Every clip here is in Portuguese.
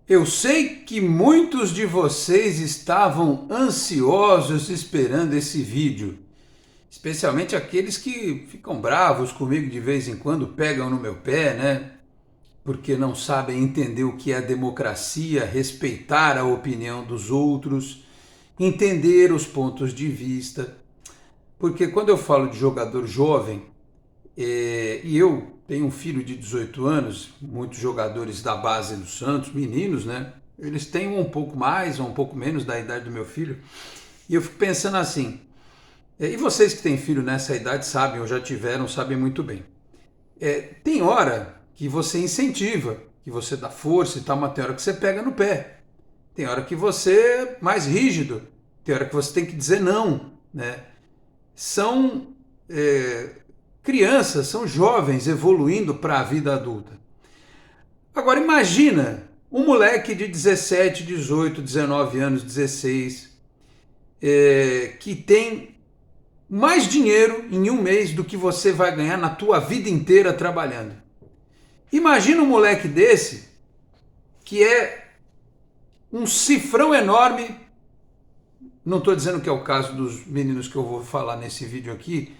Eu sei que muitos de vocês estavam ansiosos esperando esse vídeo, especialmente aqueles que ficam bravos comigo de vez em quando, pegam no meu pé, né? Porque não sabem entender o que é democracia, respeitar a opinião dos outros, entender os pontos de vista. Porque quando eu falo de jogador jovem, e eu tenho um filho de 18 anos, muitos jogadores da base do Santos, meninos, né? Eles têm um pouco mais ou um pouco menos da idade do meu filho. E eu fico pensando assim, e vocês que têm filho nessa idade sabem, ou já tiveram, sabem muito bem. Tem hora que você incentiva, que você dá força e tal, mas tem hora que você pega no pé. Tem hora que você é mais rígido, tem hora que você tem que dizer não, né? São crianças, são jovens evoluindo para a vida adulta. Agora imagina um moleque de 17, 18, 19 anos, 16, que tem mais dinheiro em um mês do que você vai ganhar na tua vida inteira trabalhando. Imagina um moleque desse que é um cifrão enorme. Não estou dizendo que é o caso dos meninos que eu vou falar nesse vídeo aqui,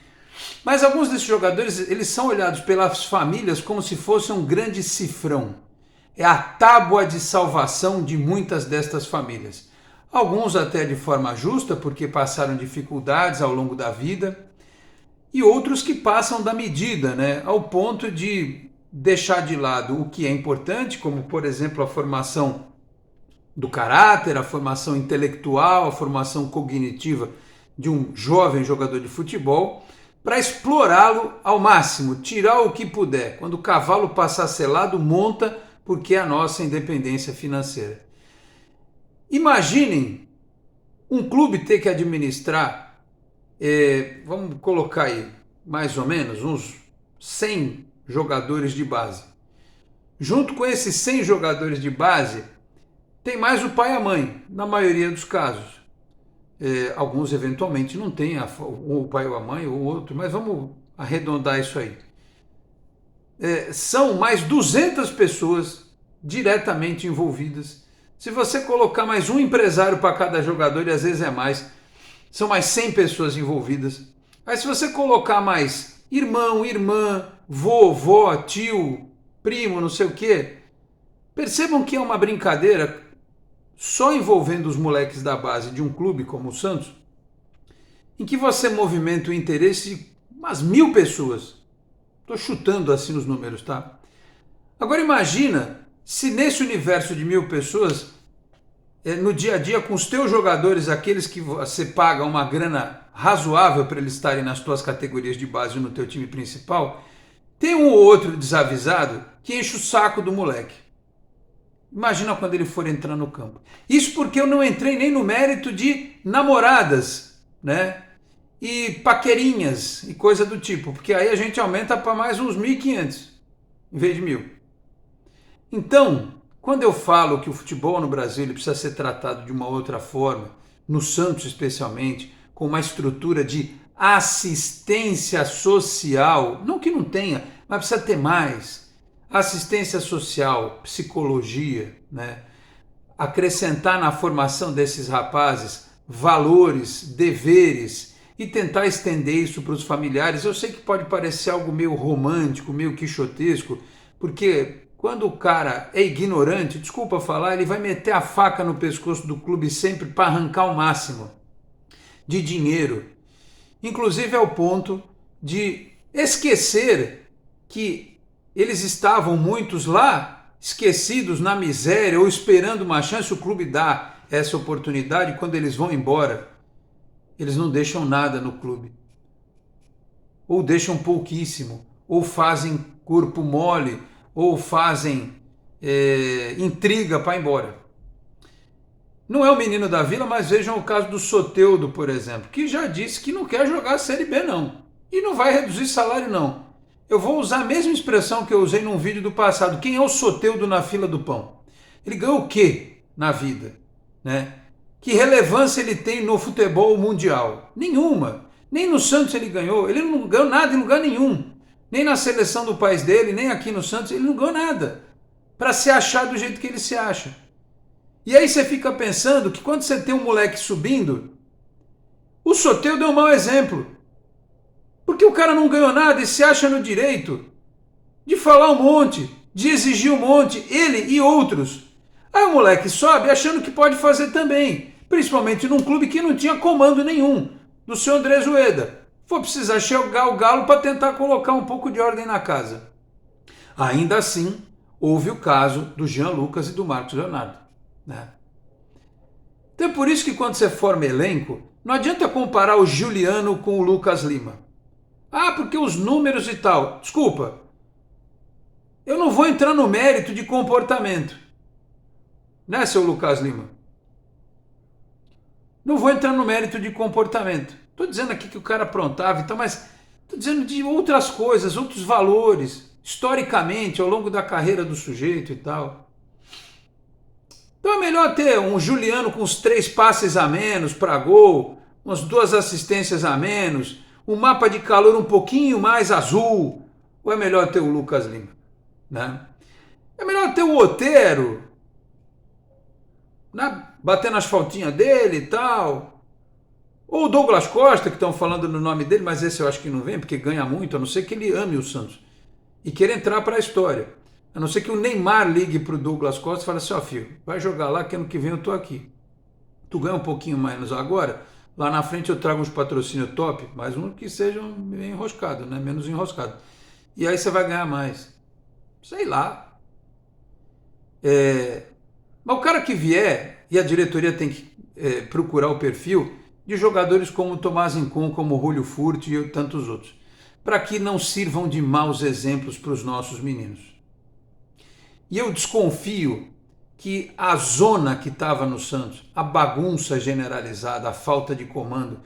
mas alguns desses jogadores, eles são olhados pelas famílias como se fosse um grande cifrão. É a tábua de salvação de muitas destas famílias. Alguns até de forma justa, porque passaram dificuldades ao longo da vida, e outros que passam da medida, né, ao ponto de deixar de lado o que é importante, como por exemplo a formação do caráter, a formação intelectual, a formação cognitiva de um jovem jogador de futebol, para explorá-lo ao máximo, tirar o que puder. Quando o cavalo passar selado, monta, porque é a nossa independência financeira. Imaginem um clube ter que administrar, vamos colocar aí, mais ou menos, uns 100 jogadores de base. Junto com esses 100 jogadores de base, tem mais o pai e a mãe, na maioria dos casos. Alguns eventualmente não têm o pai ou a mãe ou outro, mas vamos arredondar isso aí. São mais 200 pessoas diretamente envolvidas. Se você colocar mais um empresário para cada jogador, e às vezes é mais, são mais 100 pessoas envolvidas. Aí se você colocar mais irmão, irmã, vovó, tio, primo, não sei o quê, percebam que é uma brincadeira só envolvendo os moleques da base de um clube como o Santos, em que você movimenta o interesse de umas 1000 pessoas. Estou chutando assim os números, tá? Agora imagina se nesse universo de 1000 pessoas, no dia a dia com os teus jogadores, aqueles que você paga uma grana razoável para eles estarem nas tuas categorias de base no teu time principal, tem um ou outro desavisado que enche o saco do moleque. Imagina quando ele for entrar no campo. Isso porque eu não entrei nem no mérito de namoradas, né? E paquerinhas e coisa do tipo, porque aí a gente aumenta para mais uns 1.500 em vez de 1.000. Então, quando eu falo que o futebol no Brasil ele precisa ser tratado de uma outra forma, no Santos especialmente, com uma estrutura de assistência social, não que não tenha, mas precisa ter mais. Assistência social, psicologia, né? Acrescentar na formação desses rapazes valores, deveres e tentar estender isso para os familiares. Eu sei que pode parecer algo meio romântico, meio quixotesco, porque quando o cara é ignorante, desculpa falar, ele vai meter a faca no pescoço do clube sempre para arrancar o máximo de dinheiro, inclusive ao ponto de esquecer que eles estavam muitos lá, esquecidos na miséria ou esperando uma chance, o clube dá essa oportunidade. Quando eles vão embora, eles não deixam nada no clube, ou deixam pouquíssimo, ou fazem corpo mole, ou fazem intriga para ir embora. Não é o menino da Vila, mas vejam o caso do Soteldo, por exemplo, que já disse que não quer jogar a Série B não, e não vai reduzir salário não. Eu vou usar a mesma expressão que eu usei num vídeo do passado. Quem é o Soteldo na fila do pão? Ele ganhou o quê na vida, né? Que relevância ele tem no futebol mundial? Nenhuma. Nem no Santos ele ganhou. Ele não ganhou nada em lugar nenhum. Nem na seleção do país dele, nem aqui no Santos. Ele não ganhou nada. Para se achar do jeito que ele se acha. E aí você fica pensando que quando você tem um moleque subindo, o Soteldo é um mau exemplo. Porque o cara não ganhou nada e se acha no direito de falar um monte, de exigir um monte, ele e outros. Aí o moleque sobe achando que pode fazer também, principalmente num clube que não tinha comando nenhum, do seu Andrés Rueda. Foi precisar chegar o Galo para tentar colocar um pouco de ordem na casa. Ainda assim, houve o caso do Jean Lucas e do Marcos Leonardo, né? Então é por isso que quando você forma elenco, não adianta comparar o Juliano com o Lucas Lima. Ah, porque os números e tal. Desculpa, eu não vou entrar no mérito de comportamento, né, seu Lucas Lima? Não vou entrar no mérito de comportamento. Estou dizendo aqui que o cara aprontava e tal, mas estou dizendo de outras coisas, outros valores, historicamente, ao longo da carreira do sujeito e tal. Então é melhor ter um Juliano com uns 3 passes a menos para gol, umas 2 assistências a menos, um mapa de calor um pouquinho mais azul, ou é melhor ter o Lucas Lima, né? É melhor ter o Otero, né, batendo as faltinhas dele e tal, ou o Douglas Costa, que estão falando no nome dele, mas esse eu acho que não vem, porque ganha muito, a não ser que ele ame o Santos e queira entrar para a história. A não ser que o Neymar ligue para o Douglas Costa e fale assim, ó, filho, vai jogar lá que ano que vem eu tô aqui. Tu ganha um pouquinho menos agora, lá na frente eu trago uns patrocínios top, mas um que seja meio enroscado, né? Menos enroscado. E aí você vai ganhar mais. Sei lá. Mas o cara que vier, e a diretoria tem que procurar o perfil de jogadores como o Tomás Incon, como o Julio Furto e tantos outros, para que não sirvam de maus exemplos para os nossos meninos. E eu desconfio que a zona que estava no Santos, a bagunça generalizada, a falta de comando,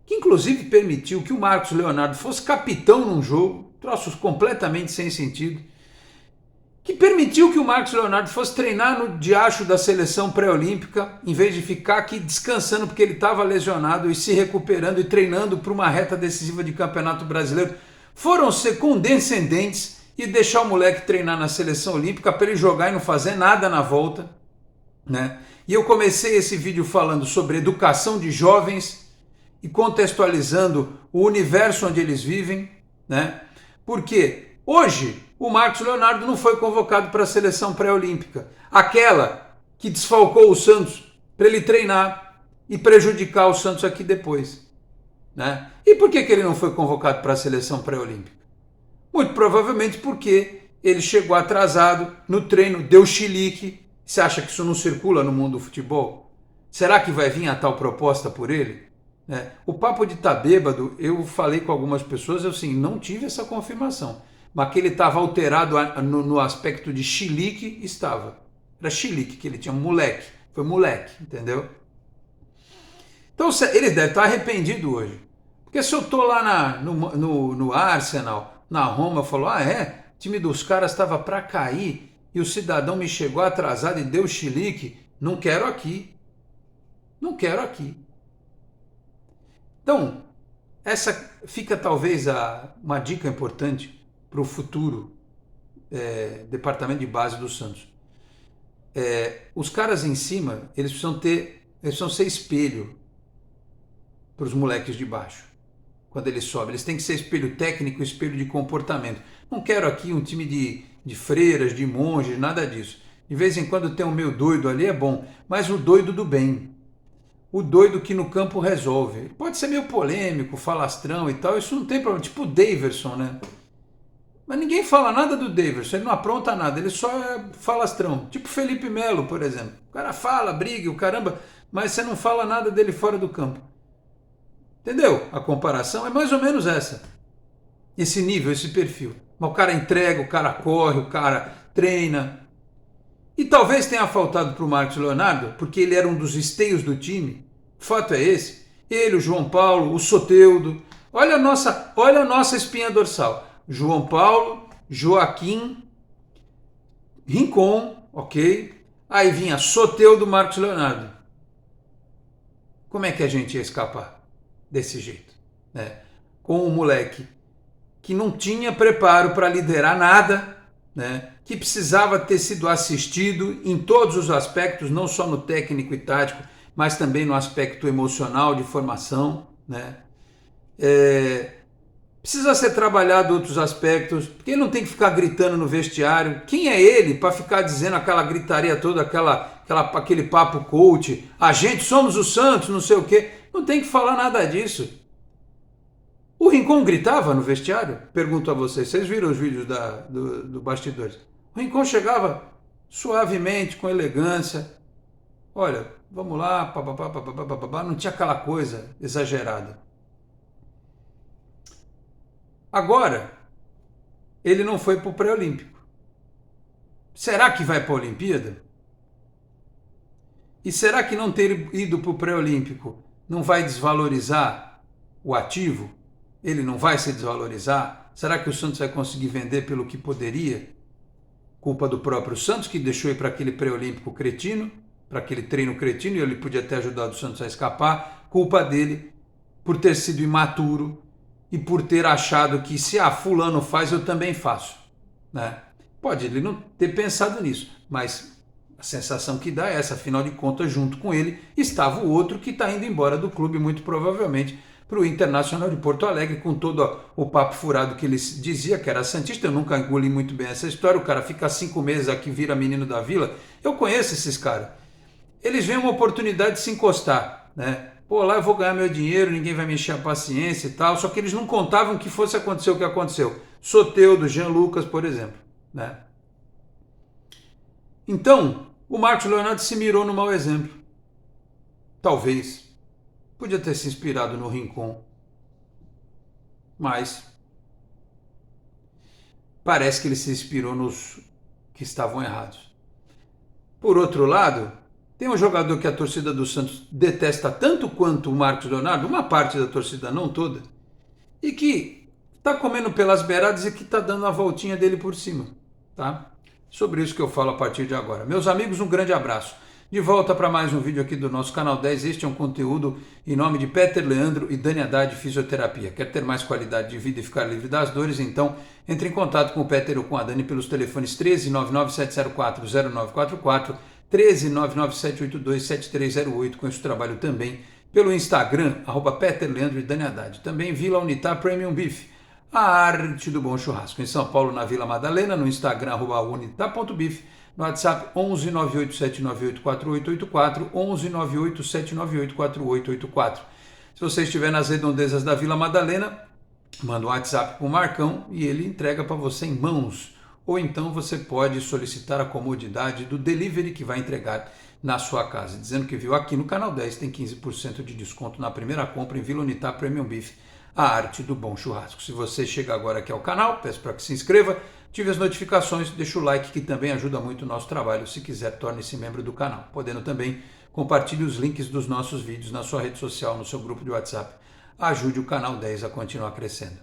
que inclusive permitiu que o Marcos Leonardo fosse capitão num jogo, troços completamente sem sentido, que permitiu que o Marcos Leonardo fosse treinar no diacho da seleção pré-olímpica, em vez de ficar aqui descansando porque ele estava lesionado e se recuperando e treinando para uma reta decisiva de Campeonato Brasileiro, foram ser condescendentes e deixar o moleque treinar na seleção olímpica para ele jogar e não fazer nada na volta, né? E eu comecei esse vídeo falando sobre educação de jovens e contextualizando o universo onde eles vivem, né? Porque hoje o Marcos Leonardo não foi convocado para a seleção pré-olímpica, aquela que desfalcou o Santos para ele treinar e prejudicar o Santos aqui depois, né? E por que ele não foi convocado para a seleção pré-olímpica? Muito provavelmente porque ele chegou atrasado no treino, deu chilique. Você acha que isso não circula no mundo do futebol? Será que vai vir a tal proposta por ele? O papo de estar bêbado, eu falei com algumas pessoas, eu assim, não tive essa confirmação. Mas que ele estava alterado no aspecto de chilique, estava. Era chilique que ele tinha, moleque. Foi moleque, entendeu? Então ele deve estar arrependido hoje. Porque se eu estou lá no Arsenal, na Roma, eu falo, o time dos caras estava para cair e o cidadão me chegou atrasado e deu chilique, não quero aqui. Não quero aqui. Então, essa fica talvez uma dica importante para o futuro departamento de base do Santos. Os caras em cima, eles precisam ser espelho para os moleques de baixo. Quando eles sobem, eles têm que ser espelho técnico, espelho de comportamento. Não quero aqui um time de freiras, de monges, nada disso. De vez em quando tem um meio doido ali, é bom, mas o doido do bem. O doido que no campo resolve. Ele pode ser meio polêmico, falastrão e tal, isso não tem problema. Tipo o Daverson, né? Mas ninguém fala nada do Daverson, ele não apronta nada, ele só é falastrão. Tipo Felipe Melo, por exemplo. O cara fala, briga, o caramba, mas você não fala nada dele fora do campo. Entendeu? A comparação é mais ou menos essa. Esse nível, esse perfil. Mas o cara entrega, o cara corre, o cara treina. E talvez tenha faltado para o Marcos Leonardo, porque ele era um dos esteios do time. O fato é esse. Ele, o João Paulo, o Soteldo. Olha a nossa espinha dorsal. João Paulo, Joaquim, Rincon, ok? Aí vinha Soteldo, Marcos Leonardo. Como é que a gente ia escapar desse jeito, né? Com um moleque que não tinha preparo para liderar nada, né? que precisava ter sido assistido em todos os aspectos, não só no técnico e tático, mas também no aspecto emocional de formação, né? Precisa ser trabalhado outros aspectos, porque ele não tem que ficar gritando no vestiário. Quem é ele para ficar dizendo aquela gritaria toda, aquele papo coach, a gente somos o Santos, não sei o quê. Não tem que falar nada disso. O Rincon gritava no vestiário? Pergunto a vocês. Vocês viram os vídeos do bastidores? O Rincon chegava suavemente, com elegância. Olha, vamos lá, papapá, não tinha aquela coisa exagerada. Agora, ele não foi para o pré-olímpico. Será que vai para a Olimpíada? E será que não ter ido para o pré-olímpico não vai desvalorizar o ativo? Ele não vai se desvalorizar? Será que o Santos vai conseguir vender pelo que poderia? Culpa do próprio Santos, que deixou ir para aquele pré-olímpico cretino, para aquele treino cretino, e ele podia ter ajudado o Santos a escapar. Culpa dele por ter sido imaturo e por ter achado que se fulano faz, eu também faço, né? Pode ele não ter pensado nisso, mas a sensação que dá é essa. Afinal de contas, junto com ele estava o outro que está indo embora do clube, muito provavelmente para o Internacional de Porto Alegre, com todo o papo furado que ele dizia que era santista. Eu nunca engoli muito bem essa história. O cara fica 5 meses aqui, vira menino da vila. Eu conheço esses caras. Eles veem uma oportunidade de se encostar, né? Pô, lá eu vou ganhar meu dinheiro, ninguém vai me encher a paciência e tal. Só que eles não contavam que fosse acontecer o que aconteceu. Soteldo, Jean Lucas, por exemplo, né? Então, o Marcos Leonardo se mirou no mau exemplo. Talvez. Podia ter se inspirado no Rincon. Mas parece que ele se inspirou nos que estavam errados. Por outro lado, tem um jogador que a torcida do Santos detesta tanto quanto o Marcos Leonardo, uma parte da torcida, não toda, e que está comendo pelas beiradas e que está dando a voltinha dele por cima, tá? Sobre isso que eu falo a partir de agora. Meus amigos, um grande abraço. De volta para mais um vídeo aqui do nosso canal 10. Este é um conteúdo em nome de Peter Leandro e Dani Haddad Fisioterapia. Quer ter mais qualidade de vida e ficar livre das dores? Então, entre em contato com o Peter ou com a Dani pelos telefones 13 99704 0944, 13 99782 7308. Com esse trabalho também pelo Instagram, @Peter Leandro e Dani Haddad. Também Vila Unitar Premium Beef, a arte do bom churrasco. Em São Paulo, na Vila Madalena, no Instagram, @unitar.beef. No WhatsApp 11 98798 4884, 11 98798 4884. Se você estiver nas redondezas da Vila Madalena, manda um WhatsApp para o Marcão e ele entrega para você em mãos. Ou então você pode solicitar a comodidade do delivery que vai entregar na sua casa, dizendo que viu aqui no Canal 10, tem 15% de desconto na primeira compra em Vila Unitar Premium Beef, a arte do bom churrasco. Se você chega agora aqui ao canal, peço para que se inscreva, ative as notificações, deixa o like que também ajuda muito o nosso trabalho. Se quiser, torne-se membro do canal. Podendo também compartilhe os links dos nossos vídeos na sua rede social, no seu grupo de WhatsApp. Ajude o Canal 10 a continuar crescendo.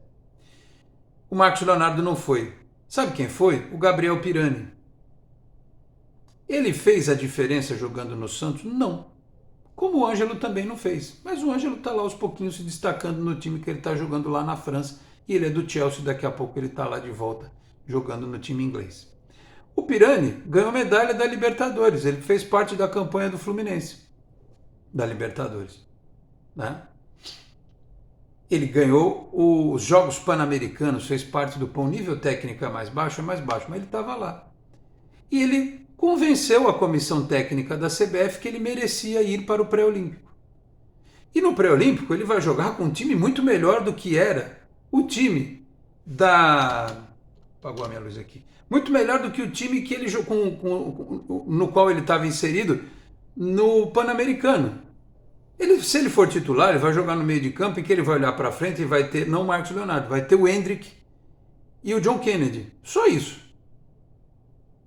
O Marcos Leonardo não foi. Sabe quem foi? O Gabriel Pirani. Ele fez a diferença jogando no Santos? Não. Como o Ângelo também não fez. Mas o Ângelo está lá aos pouquinhos se destacando no time que ele está jogando lá na França. E ele é do Chelsea, daqui a pouco ele está lá de volta, jogando no time inglês. O Pirani ganhou medalha da Libertadores. Ele fez parte da campanha do Fluminense, da Libertadores, né? Ele ganhou os Jogos Pan-Americanos, fez parte do PAN. O nível técnico é mais baixo, mas ele estava lá. E ele convenceu a comissão técnica da CBF que ele merecia ir para o pré-olímpico. E no pré-olímpico ele vai jogar com um time muito melhor do que era o time da... Apagou a minha luz aqui. Muito melhor do que o time que ele no qual ele estava inserido no Pan-Americano. Se ele for titular, ele vai jogar no meio de campo, em que ele vai olhar para frente e vai ter, não o Marcos Leonardo, vai ter o Hendrick e o John Kennedy. Só isso.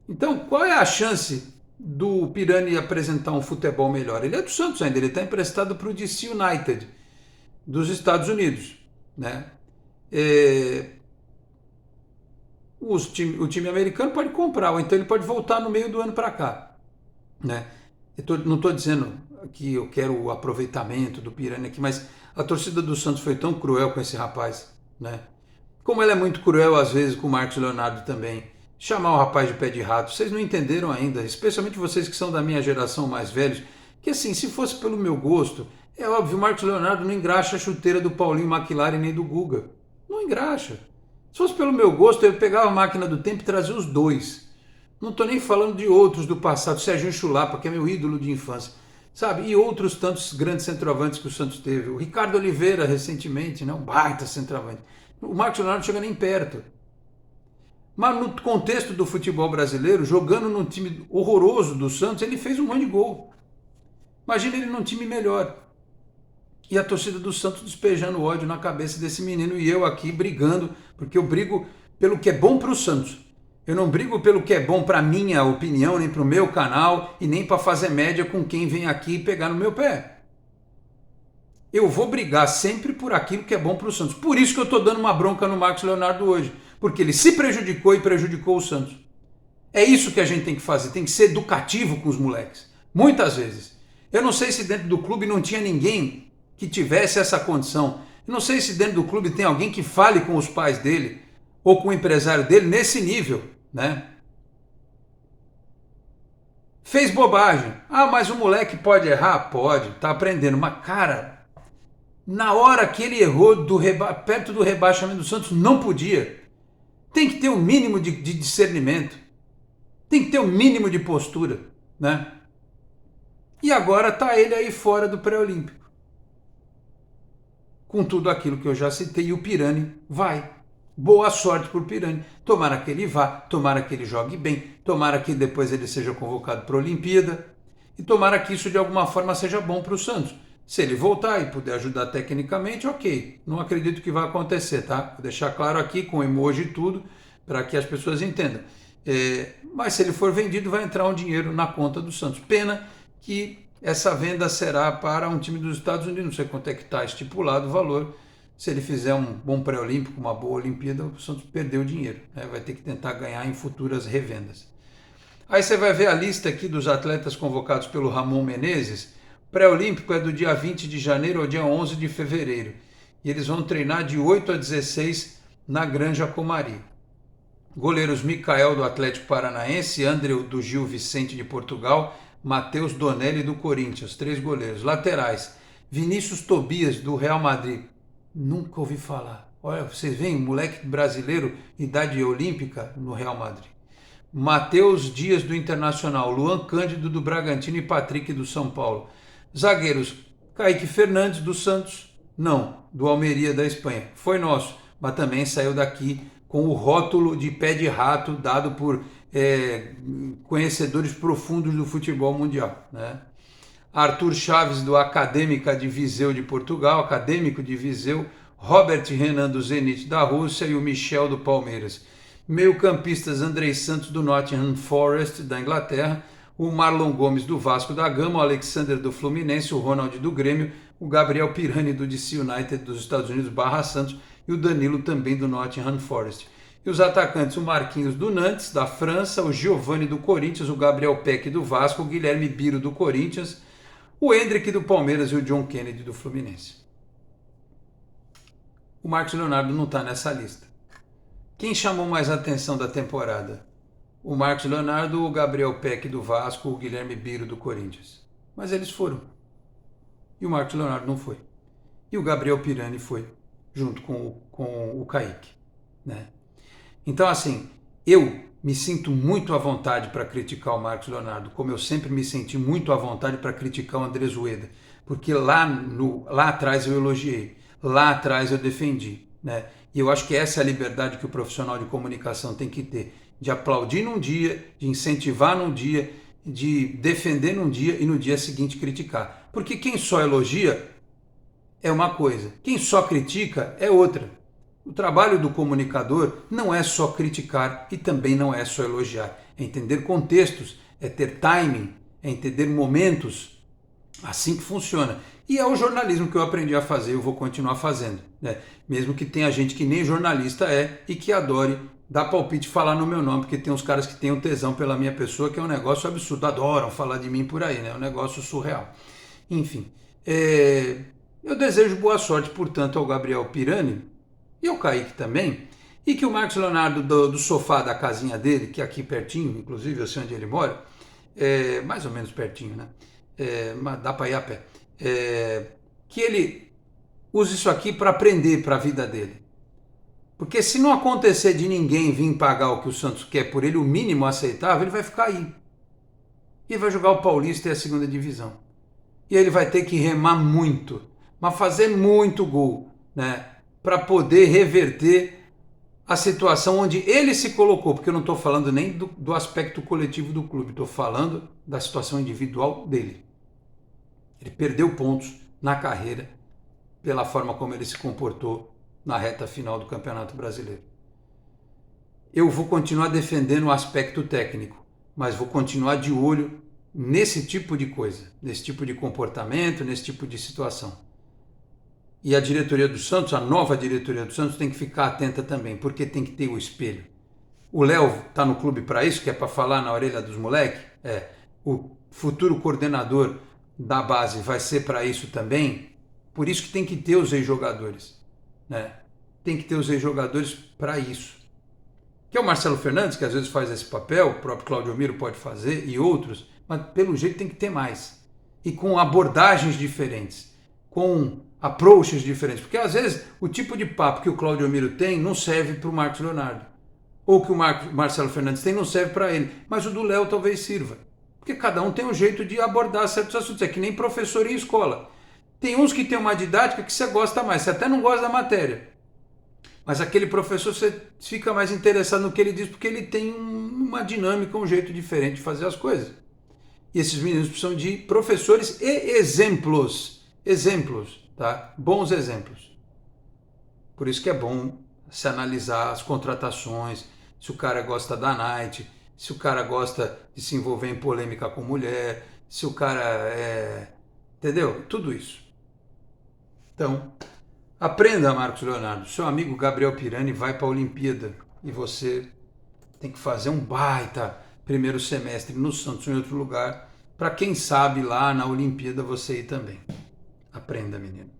Então, qual é a chance do Pirani apresentar um futebol melhor? Ele é do Santos ainda, ele está emprestado para o DC United dos Estados Unidos, né? O time americano pode comprar, ou então ele pode voltar no meio do ano para cá, né? Não estou dizendo que eu quero o aproveitamento do Pirani aqui, mas a torcida do Santos foi tão cruel com esse rapaz, né? Como ela é muito cruel às vezes com o Marcos Leonardo também. chamar o rapaz de pé de rato. Vocês não entenderam ainda, especialmente vocês que são da minha geração mais velhos, que assim, se fosse pelo meu gosto, é óbvio, o Marcos Leonardo não engraxa a chuteira do Paulinho McLaren nem do Guga. Não engraxa. Se fosse pelo meu gosto, eu pegava a máquina do tempo e trazia os dois. Não estou nem falando de outros do passado, Serginho Chulapa, que é meu ídolo de infância, sabe? E outros tantos grandes centroavantes que o Santos teve. O Ricardo Oliveira, recentemente, né? Um baita centroavante. O Marcos Leonardo não chega nem perto. Mas no contexto do futebol brasileiro, jogando num time horroroso do Santos, ele fez um monte de gol. Imagina ele num time melhor. E a torcida do Santos despejando ódio na cabeça desse menino e eu aqui brigando, porque eu brigo pelo que é bom para o Santos. Eu não brigo pelo que é bom para minha opinião, nem para o meu canal e nem para fazer média com quem vem aqui e pegar no meu pé. Eu vou brigar sempre por aquilo que é bom para o Santos. Por isso que eu estou dando uma bronca no Marcos Leonardo hoje, porque ele se prejudicou e prejudicou o Santos. É isso que a gente tem que fazer, tem que ser educativo com os moleques. Muitas vezes. Eu não sei se dentro do clube não tinha ninguém que tivesse essa condição. Eu não sei se dentro do clube tem alguém que fale com os pais dele ou com o empresário dele nesse nível, né? Fez bobagem. Ah, mas o moleque pode errar? Pode, tá aprendendo. Mas, cara, na hora que ele errou perto do rebaixamento do Santos, não podia. Tem que ter um mínimo de discernimento. Tem que ter um mínimo de postura, né? E agora tá ele aí fora do pré-olímpico. Com tudo aquilo que eu já citei, e o Pirani vai. Boa sorte pro Pirani. Tomara que ele vá, tomara que ele jogue bem, tomara que depois ele seja convocado para a Olimpíada e tomara que isso de alguma forma seja bom para o Santos. Se ele voltar e puder ajudar tecnicamente, ok. Não acredito que vai acontecer, tá? Vou deixar claro aqui com emoji e tudo para que as pessoas entendam. Mas se ele for vendido, vai entrar um dinheiro na conta do Santos. Pena que essa venda será para um time dos Estados Unidos. Não sei quanto é que está estipulado o valor. Se ele fizer um bom pré-olímpico, uma boa Olimpíada, o Santos perdeu o dinheiro, né? Vai ter que tentar ganhar em futuras revendas. Aí você vai ver a lista aqui dos atletas convocados pelo Ramon Menezes. Pré-olímpico é do dia 20 de janeiro ao dia 11 de fevereiro. E eles vão treinar de 8 a 16 na Granja Comari. Goleiros Micael do Atlético Paranaense, Andreu do Gil Vicente de Portugal, Matheus Donelli do Corinthians, 3 goleiros. Laterais, Vinícius Tobias do Real Madrid. Nunca ouvi falar. Olha, vocês veem, moleque brasileiro, idade olímpica no Real Madrid. Matheus Dias do Internacional, Luan Cândido do Bragantino e Patrick do São Paulo. Zagueiros, Kaique Fernandes do Santos, não, do Almeria da Espanha. Foi nosso, mas também saiu daqui com o rótulo de pé de rato dado por conhecedores profundos do futebol mundial, né? Arthur Chaves do Acadêmica de Viseu de Portugal, Acadêmico de Viseu, Robert Renan do Zenit da Rússia e o Michel do Palmeiras. Meio-campistas Andrei Santos do Nottingham Forest da Inglaterra, o Marlon Gomes do Vasco da Gama, o Alexander do Fluminense, o Ronald do Grêmio, o Gabriel Pirani do DC United dos Estados Unidos /Santos e o Danilo também do Nottingham Forest. E os atacantes, o Marquinhos do Nantes, da França, o Giovani do Corinthians, o Gabriel Peck do Vasco, o Guilherme Biro do Corinthians, o Hendrick do Palmeiras e o John Kennedy do Fluminense. O Marcos Leonardo não está nessa lista. Quem chamou mais atenção da temporada? O Marcos Leonardo, o Gabriel Peck do Vasco, o Guilherme Biro do Corinthians. Mas eles foram. E o Marcos Leonardo não foi. E o Gabriel Pirani foi, junto com o Kaique, né? Então, assim, eu me sinto muito à vontade para criticar o Marcos Leonardo, como eu sempre me senti muito à vontade para criticar o Andrés Ueda, porque lá atrás eu elogiei, lá atrás eu defendi, né? E eu acho que essa é a liberdade que o profissional de comunicação tem que ter, de aplaudir num dia, de incentivar num dia, de defender num dia e no dia seguinte criticar. Porque quem só elogia é uma coisa, quem só critica é outra. O trabalho do comunicador não é só criticar e também não é só elogiar. É entender contextos, é ter timing, é entender momentos. Assim que funciona. E é o jornalismo que eu aprendi a fazer e eu vou continuar fazendo, né? Mesmo que tenha gente que nem jornalista é e que adore dar palpite e falar no meu nome, porque tem uns caras que têm um tesão pela minha pessoa, que é um negócio absurdo. Adoram falar de mim por aí, né? É um negócio surreal. Enfim, eu desejo boa sorte, portanto, ao Gabriel Pirani e ao Kaique também. e que o Marcos Leonardo do sofá da casinha dele, que é aqui pertinho, inclusive eu sei onde ele mora, mais ou menos pertinho, né? Mas dá para ir a pé. Que ele use isso aqui para aprender para a vida dele. Porque se não acontecer de ninguém vir pagar o que o Santos quer por ele, o mínimo aceitável, ele vai ficar aí. E vai jogar o Paulista e a segunda divisão. E ele vai ter que remar muito, mas fazer muito gol, né? Para poder reverter a situação onde ele se colocou. Porque eu não estou falando nem do aspecto coletivo do clube, estou falando da situação individual dele. Ele perdeu pontos na carreira pela forma como ele se comportou na reta final do Campeonato Brasileiro. Eu vou continuar defendendo o aspecto técnico, mas vou continuar de olho nesse tipo de coisa, nesse tipo de comportamento, nesse tipo de situação. E a diretoria do Santos, a nova diretoria do Santos, tem que ficar atenta também, porque tem que ter o espelho. O Léo está no clube para isso, que é para falar na orelha dos moleques. O futuro coordenador da base vai ser para isso também. Por isso que tem que ter os ex-jogadores, né? Tem que ter os ex-jogadores para isso. Que é o Marcelo Fernandes, que às vezes faz esse papel, o próprio Claudio Miro pode fazer, e outros, mas pelo jeito tem que ter mais. E com abordagens diferentes, com approaches diferentes. Porque às vezes o tipo de papo que o Claudio Miro tem não serve para o Marcos Leonardo. Ou que o Marcelo Fernandes tem não serve para ele. Mas o do Léo talvez sirva. Porque cada um tem um jeito de abordar certos assuntos. É que nem professor em escola. Tem uns que tem uma didática que você gosta mais, você até não gosta da matéria. Mas aquele professor você fica mais interessado no que ele diz porque ele tem uma dinâmica, um jeito diferente de fazer as coisas. E esses meninos precisam de professores e exemplos. Exemplos, tá? Bons exemplos. Por isso que é bom se analisar as contratações, se o cara gosta da night, se o cara gosta de se envolver em polêmica com mulher, se o cara entendeu? Tudo isso. Então, aprenda, Marcos Leonardo. Seu amigo Gabriel Pirani vai para a Olimpíada e você tem que fazer um baita primeiro semestre no Santos ou em outro lugar para quem sabe lá na Olimpíada você ir também. Aprenda, menino.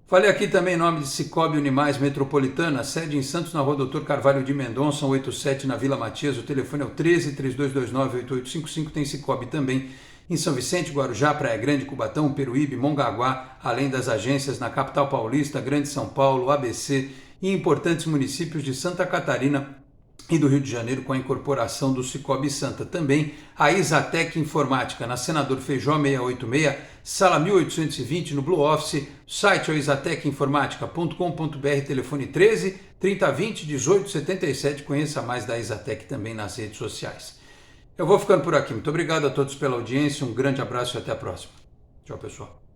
Falei aqui também em nome de Cicobi Unimais Metropolitana, sede em Santos, na Rua Doutor Carvalho de Mendonça, 187 na Vila Matias. O telefone é o 13-3229-8855. Tem Cicobi também em São Vicente, Guarujá, Praia Grande, Cubatão, Peruíbe, Mongaguá, além das agências na capital paulista, Grande São Paulo, ABC e importantes municípios de Santa Catarina e do Rio de Janeiro, com a incorporação do Cicobi Santa. Também a Isatec Informática, na Senador Feijó 686, sala 1820, no Blue Office. O site é isatecinformatica.com.br, telefone 13 3020 1877. Conheça mais da Isatec também nas redes sociais. Eu vou ficando por aqui. Muito obrigado a todos pela audiência, um grande abraço e até a próxima. Tchau, pessoal.